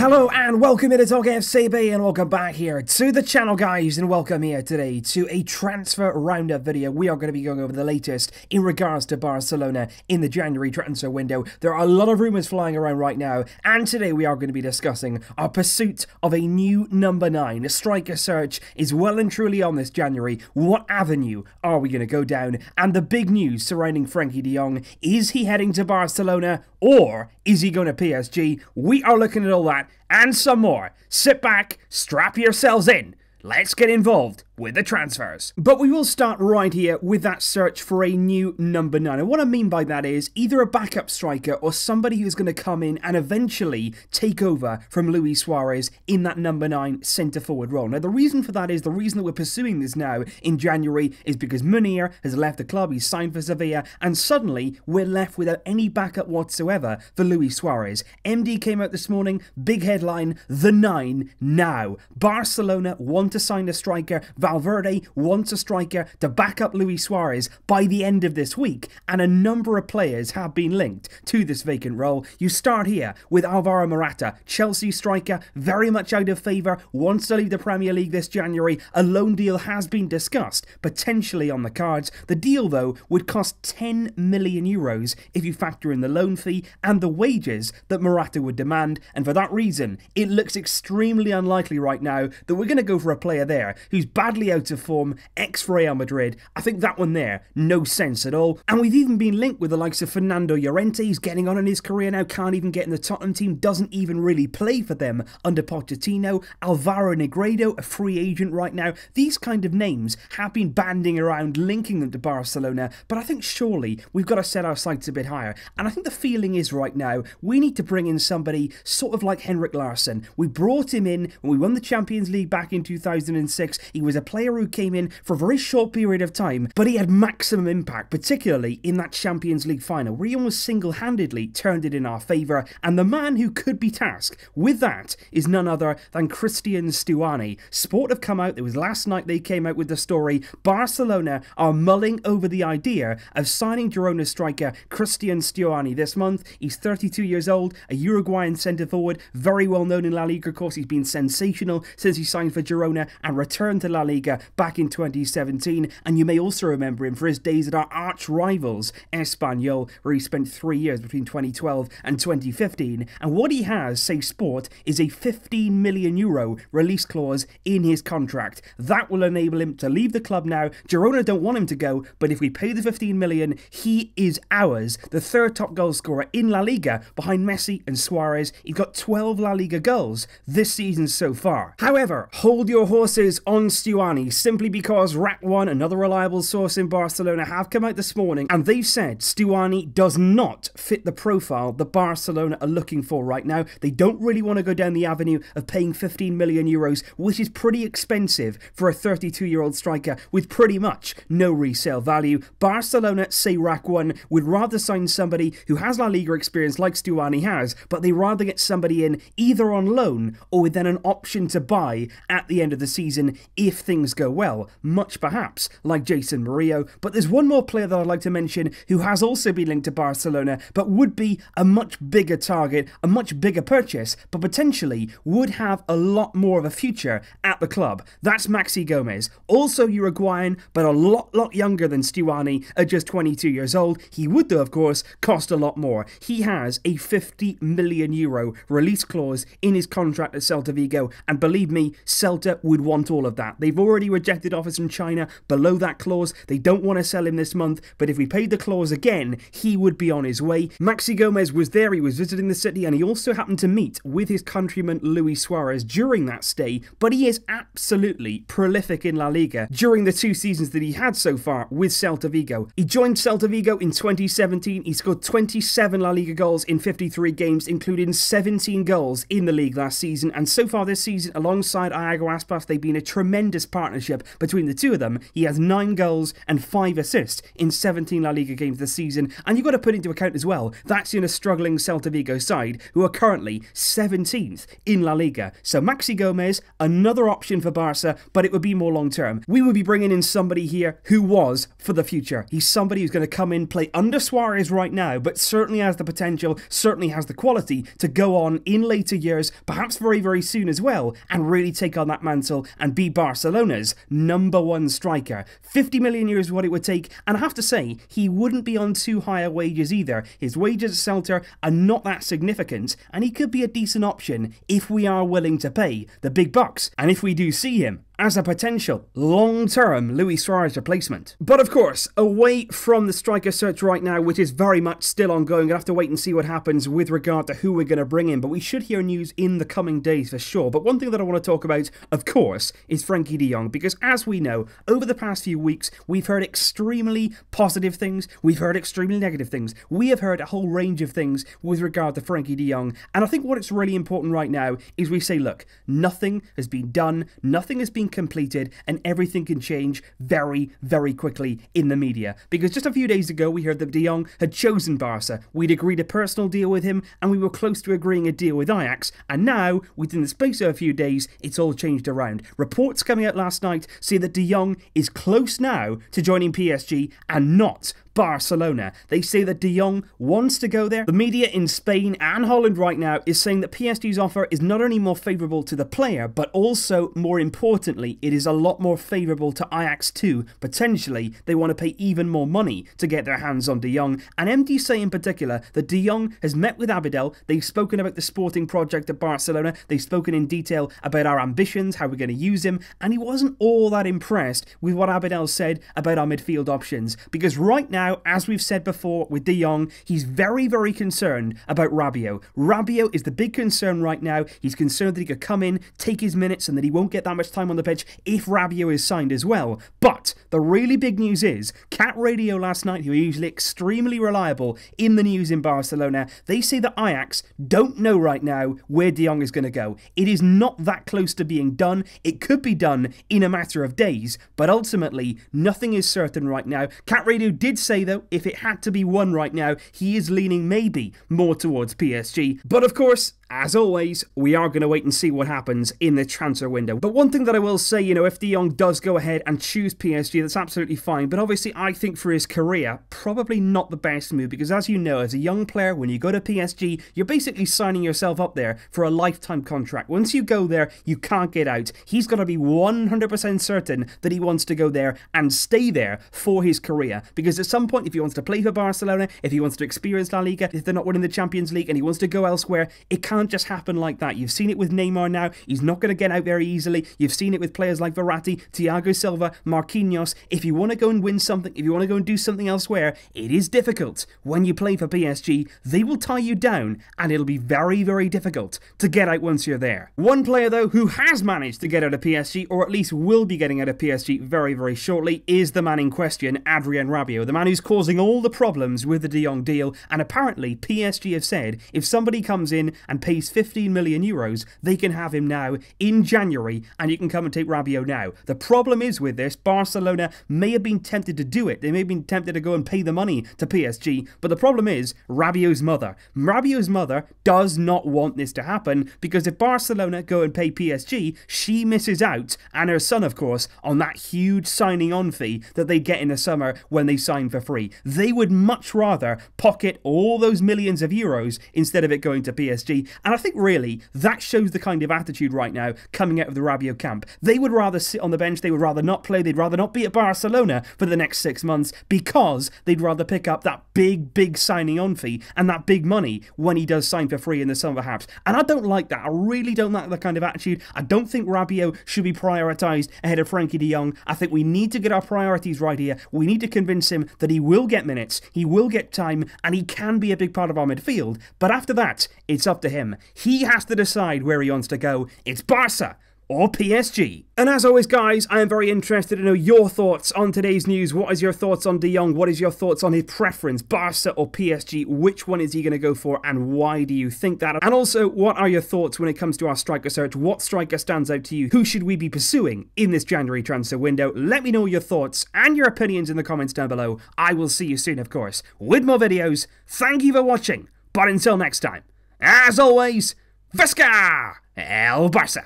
Hello and welcome to TalkFCB and welcome back here to the channel, guys, and welcome here today to a transfer roundup video. We are going to be going over the latest in regards to Barcelona in the January transfer window. There are a lot of rumours flying around right now, and today we are going to be discussing our pursuit of a new number 9. A striker search is well and truly on this January. What avenue are we going to go down? And the big news surrounding Frenkie De Jong: is he heading to Barcelona or is he going to PSG? We are looking at all that and some more. Sit back, strap yourselves in. Let's get involved with the transfers. But we will start right here with that search for a new number 9. And what I mean by that is either a backup striker or somebody who's going to come in and eventually take over from Luis Suarez in that number 9 centre-forward role. Now, the reason for that is, the reason that we're pursuing this now in January is because Munir has left the club, he's signed for Sevilla, and suddenly we're left without any backup whatsoever for Luis Suarez. MD came out this morning, big headline, the 9 now. Barcelona want to sign a striker. Valverde wants a striker to back up Luis Suarez by the end of this week, and a number of players have been linked to this vacant role. You start here with Alvaro Morata, Chelsea striker, very much out of favour, wants to leave the Premier League this January. A loan deal has been discussed, potentially on the cards. The deal, though, would cost 10 million euros if you factor in the loan fee and the wages that Morata would demand, and for that reason, it looks extremely unlikely right now that we're going to go for a player there who's badly out of form, ex-Real Madrid. I think that one there, no sense at all. And we've even been linked with the likes of Fernando Llorente. He's getting on in his career now, can't even get in the Tottenham team, doesn't even really play for them under Pochettino. Alvaro Negredo, a free agent right now. These kind of names have been banding around, linking them to Barcelona, but I think surely we've got to set our sights a bit higher. And I think the feeling is right now, we need to bring in somebody sort of like Henrik Larsson. We brought him in when we won the Champions League back in 2006. He was a player who came in for a very short period of time, but he had maximum impact, particularly in that Champions League final, where he almost single-handedly turned it in our favour. And the man who could be tasked with that is none other than Christian Stuani. Sport have come out, it was last night they came out with the story. Barcelona are mulling over the idea of signing Girona striker Christian Stuani this month. He's 32 years old, a Uruguayan centre-forward, very well known in La Liga. Of course, he's been sensational since he signed for Girona and returned to La Liga back in 2017, and you may also remember him for his days at our arch rivals Espanyol, where he spent 3 years between 2012 and 2015. And what he has, say Sport, is a 15 million euro release clause in his contract. That will enable him to leave the club now. Girona don't want him to go, but if we pay the 15 million, he is ours. The third top goal scorer in La Liga behind Maxi and Suarez. He's got 12 La Liga goals this season so far. However, hold your horses on Stuani, simply because Rack One, another reliable source in Barcelona, have come out this morning and they've said Stuani does not fit the profile that Barcelona are looking for right now. They don't really want to go down the avenue of paying 15 million euros, which is pretty expensive for a 32-year-old striker with pretty much no resale value. Barcelona, say Rack One, would rather sign somebody who has La Liga experience like Stuani has, but they rather get somebody in either on loan or with then an option to buy at the end of the season if things go well, much perhaps like Jason Murillo. But there's one more player that I'd like to mention who has also been linked to Barcelona, but would be a much bigger target, a much bigger purchase, but potentially would have a lot more of a future at the club. That's Maxi Gomez, also Uruguayan, but a lot younger than Stuani at just 22 years old. He would, though, of course, cost a lot more. He has a 50 million euro release clause in his contract at Celta Vigo, and believe me, Celta would want all of that. They've already rejected offers from China below that clause. They don't want to sell him this month, but if we paid the clause again, he would be on his way. Maxi Gomez was there, he was visiting the city, and he also happened to meet with his countryman Luis Suarez during that stay, but he is absolutely prolific in La Liga during the 2 seasons that he had so far with Celta Vigo. He joined Celta Vigo in 2017, he scored 27 La Liga goals in 53 games, including 17 goals in the league last season, and so far this season, alongside Iago Aspas, they've been a tremendous partnership between the two of them. He has 9 goals and 5 assists in 17 La Liga games this season, and you've got to put into account as well, that's in a struggling Celta Vigo side who are currently 17th in La Liga. So Maxi Gomez, another option for Barca, but it would be more long term. We would be bringing in somebody here who was for the future. He's somebody who's going to come in, play under Suarez right now, but certainly has the potential, certainly has the quality to go on in later years, perhaps very, very soon as well, and really take on that mantle and be Barcelona's #1 striker. 50 million euros is what it would take, and I have to say, he wouldn't be on too high a wages either. His wages at Celta are not that significant, and he could be a decent option if we are willing to pay the big bucks, and if we do see him as a potential long-term Luis Suarez replacement. But of course, away from the striker search right now, which is very much still ongoing, we'll have to wait and see what happens with regard to who we're going to bring in, but we should hear news in the coming days for sure. But one thing that I want to talk about, of course, is Frenkie De Jong, because as we know, over the past few weeks, we've heard extremely positive things, we've heard extremely negative things, we have heard a whole range of things with regard to Frenkie De Jong, and I think what it's really important right now is we say, look, nothing has been done, nothing has been completed, and everything can change very, very quickly in the media. Because just a few days ago, we heard that De Jong had chosen Barca. We'd agreed a personal deal with him, and we were close to agreeing a deal with Ajax, and now, within the space of a few days, it's all changed around. Reports coming out last night say that De Jong is close now to joining PSG and not Barcelona. They say that De Jong wants to go there. The media in Spain and Holland right now is saying that PSG's offer is not only more favourable to the player, but also, more importantly, it is a lot more favourable to Ajax too. Potentially, they want to pay even more money to get their hands on De Jong. And MD say in particular that De Jong has met with Abidal, they've spoken about the sporting project at Barcelona, they've spoken in detail about our ambitions, how we're going to use him, and he wasn't all that impressed with what Abidal said about our midfield options. Because right now, as we've said before with De Jong, he's very, very concerned about Rabiot. Rabiot is the big concern right now. He's concerned that he could come in, take his minutes, and that he won't get that much time on the pitch if Rabiot is signed as well. But the really big news is, Cat Radio last night, who are usually extremely reliable in the news in Barcelona, they say that Ajax don't know right now where De Jong is going to go. It is not that close to being done. It could be done in a matter of days, but ultimately, nothing is certain right now. Cat Radio did say, though, if it had to be one right now, he is leaning maybe more towards PSG. But of course, as always, we are going to wait and see what happens in the transfer window. But one thing that I will say, if De Jong does go ahead and choose PSG, that's absolutely fine. But obviously, I think for his career, probably not the best move. Because as you know, as a young player, when you go to PSG, you're basically signing yourself up there for a lifetime contract. Once you go there, you can't get out. He's got to be 100% certain that he wants to go there and stay there for his career. Because at some point, if he wants to play for Barcelona, if he wants to experience La Liga, if they're not winning the Champions League and he wants to go elsewhere, it can't just happen like that. You've seen it with Neymar now. He's not going to get out very easily. You've seen it with players like Verratti, Thiago Silva, Marquinhos. If you want to go and win something, if you want to go and do something elsewhere, it is difficult. When you play for PSG, they will tie you down and it'll be very, very difficult to get out once you're there. One player, though, who has managed to get out of PSG, or at least will be getting out of PSG very, very shortly, is the man in question, Adrien Rabiot, the man who's causing all the problems with the De Jong deal. And apparently, PSG have said if somebody comes in and pays 15 million euros, they can have him now in January and you can come and take Rabiot now. The problem is with this, Barcelona may have been tempted to do it. They may have been tempted to go and pay the money to PSG, but the problem is Rabiot's mother. Rabiot's mother does not want this to happen because if Barcelona go and pay PSG, she misses out, and her son, of course, on that huge signing on fee that they get in the summer when they sign for free. They would much rather pocket all those millions of euros instead of it going to PSG. And I think really that shows the kind of attitude right now coming out of the Rabiot camp. They would rather sit on the bench, they would rather not play, they'd rather not be at Barcelona for the next 6 months because they'd rather pick up that big signing on fee and that big money when he does sign for free in the summer perhaps. And I don't like that. I really don't like that kind of attitude. I don't think Rabiot should be prioritised ahead of Frenkie De Jong. I think we need to get our priorities right here. We need to convince him that he will get minutes, he will get time, and he can be a big part of our midfield. But after that, it's up to him. He has to decide where he wants to go. It's Barca or PSG? And as always, guys, I am very interested to know your thoughts on today's news. What is your thoughts on De Jong? What is your thoughts on his preference, Barça or PSG? Which one is he going to go for, and why do you think that? And also, what are your thoughts when it comes to our striker search? What striker stands out to you? Who should we be pursuing in this January transfer window? Let me know your thoughts and your opinions in the comments down below. I will see you soon, of course, with more videos. Thank you for watching, but until next time, as always, Visca El Barça!